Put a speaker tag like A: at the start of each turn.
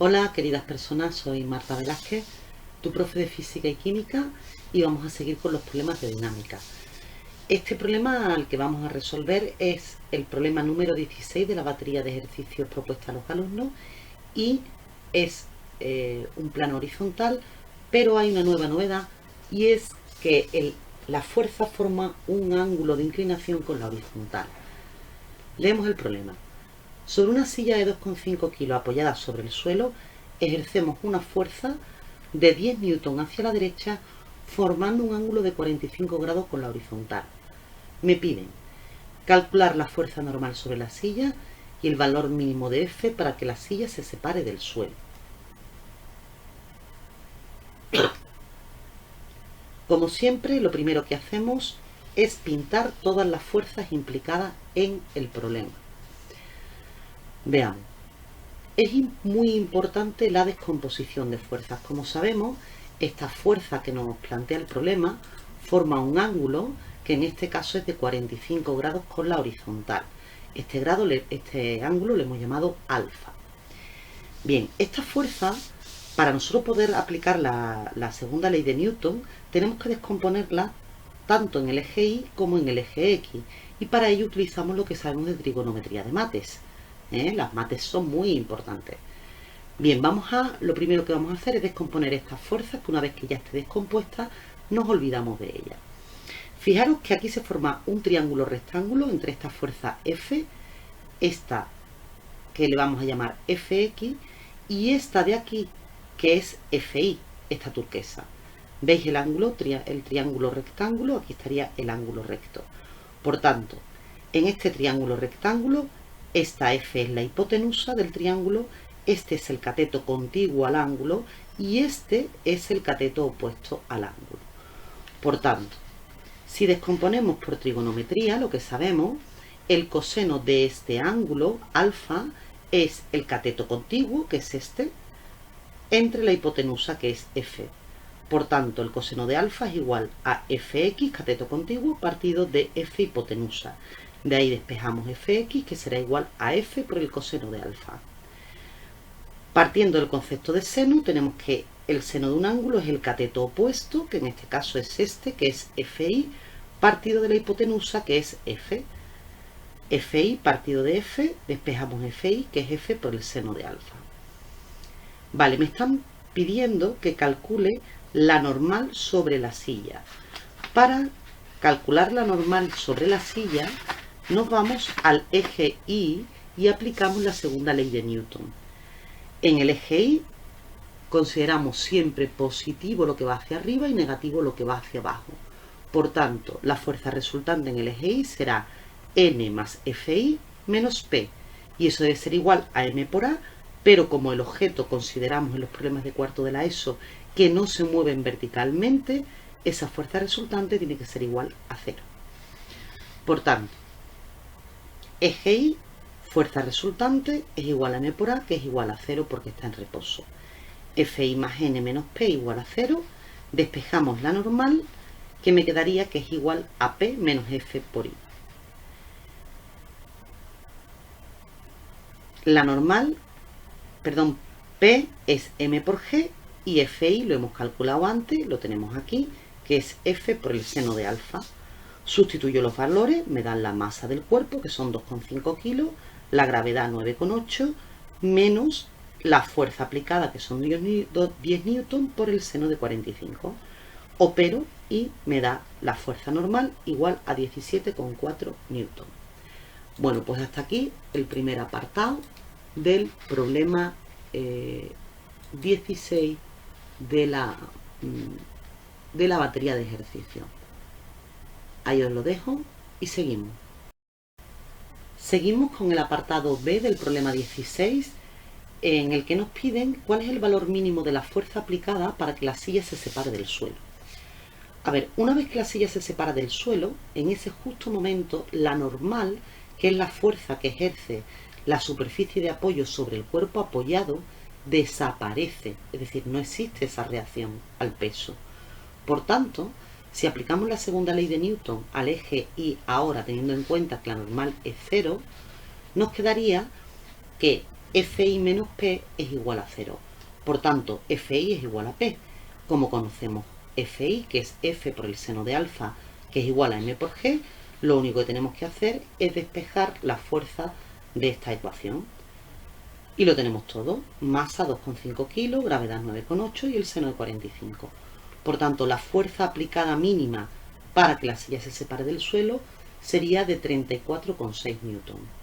A: Hola queridas personas, soy Marta Velázquez, tu profe de Física y Química, y vamos a seguir con los problemas de dinámica. Este problema al que vamos a resolver es el problema número 16 de la batería de ejercicios propuesta a los alumnos y es un plano horizontal, pero hay una nueva novedad y es que la fuerza forma un ángulo de inclinación con la horizontal. Leemos el problema. Sobre una silla de 2,5 kilos apoyada sobre el suelo, ejercemos una fuerza de 10 newton hacia la derecha, formando un ángulo de 45 grados con la horizontal. Me piden calcular la fuerza normal sobre la silla y el valor mínimo de F para que la silla se separe del suelo. Como siempre, lo primero que hacemos es pintar todas las fuerzas implicadas en el problema. Veamos. Es muy importante la descomposición de fuerzas. Como sabemos, esta fuerza que nos plantea el problema forma un ángulo que en este caso es de 45 grados con la horizontal. Este ángulo le hemos llamado alfa. Bien, esta fuerza, para nosotros poder aplicar la segunda ley de Newton, tenemos que descomponerla tanto en el eje Y como en el eje X. Y para ello utilizamos lo que sabemos de trigonometría de mates. Las mates son muy importantes. Bien, lo primero que vamos a hacer es descomponer estas fuerzas, que una vez que ya esté descompuesta, nos olvidamos de ella. Fijaros que aquí se forma un triángulo rectángulo entre esta fuerza F, esta que le vamos a llamar Fx, y esta de aquí, que es Fi, esta turquesa. ¿Veis el ángulo, el triángulo rectángulo? Aquí estaría el ángulo recto. Por tanto, en este triángulo rectángulo, esta F es la hipotenusa del triángulo, este es el cateto contiguo al ángulo y este es el cateto opuesto al ángulo. Por tanto, si descomponemos por trigonometría, lo que sabemos, el coseno de este ángulo, alfa, es el cateto contiguo, que es este, entre la hipotenusa, que es F. Por tanto, el coseno de alfa es igual a Fx, cateto contiguo, partido de F hipotenusa. De ahí despejamos Fx, que será igual a F por el coseno de alfa. Partiendo del concepto de seno, tenemos que el seno de un ángulo es el cateto opuesto, que en este caso es este, que es Fi, partido de la hipotenusa, que es F. Fi partido de F, despejamos Fi, que es F por el seno de alfa. Vale, me están pidiendo que calcule la normal sobre la silla. Para calcular la normal sobre la silla, nos vamos al eje Y y aplicamos la segunda ley de Newton. En el eje Y consideramos siempre positivo lo que va hacia arriba y negativo lo que va hacia abajo. Por tanto, la fuerza resultante en el eje Y será N más Fi menos P. Y eso debe ser igual a M por A, pero como el objeto consideramos en los problemas de cuarto de la ESO que no se mueven verticalmente, esa fuerza resultante tiene que ser igual a 0. Por tanto, eje Y, fuerza resultante, es igual a M por A, que es igual a 0 porque está en reposo. Fi más N menos P igual a 0. Despejamos la normal, que me quedaría que es igual a P menos F por I. La normal, perdón, P es M por G y Fi lo hemos calculado antes, lo tenemos aquí, que es F por el seno de alfa. Sustituyo los valores, me dan la masa del cuerpo, que son 2,5 kilos, la gravedad 9,8, menos la fuerza aplicada, que son 10 newton por el seno de 45. Opero y me da la fuerza normal igual a 17,4 newton. Bueno, pues hasta aquí el primer apartado del problema 16 de la batería de ejercicio. Ahí os lo dejo y seguimos. Seguimos con el apartado B del problema 16, en el que nos piden cuál es el valor mínimo de la fuerza aplicada para que la silla se separe del suelo. A ver, una vez que la silla se separa del suelo, en ese justo momento, la normal, que es la fuerza que ejerce la superficie de apoyo sobre el cuerpo apoyado, desaparece. Es decir, no existe esa reacción al peso. Por tanto, si aplicamos la segunda ley de Newton al eje Y ahora, teniendo en cuenta que la normal es 0, nos quedaría que Fi menos P es igual a 0. Por tanto, Fi es igual a P. Como conocemos Fi, que es F por el seno de alfa, que es igual a m por g, lo único que tenemos que hacer es despejar la fuerza de esta ecuación. Y lo tenemos todo. Masa 2,5 kilos, gravedad 9,8 y el seno de 45. Por tanto, la fuerza aplicada mínima para que la silla se separe del suelo sería de 34,6 newton.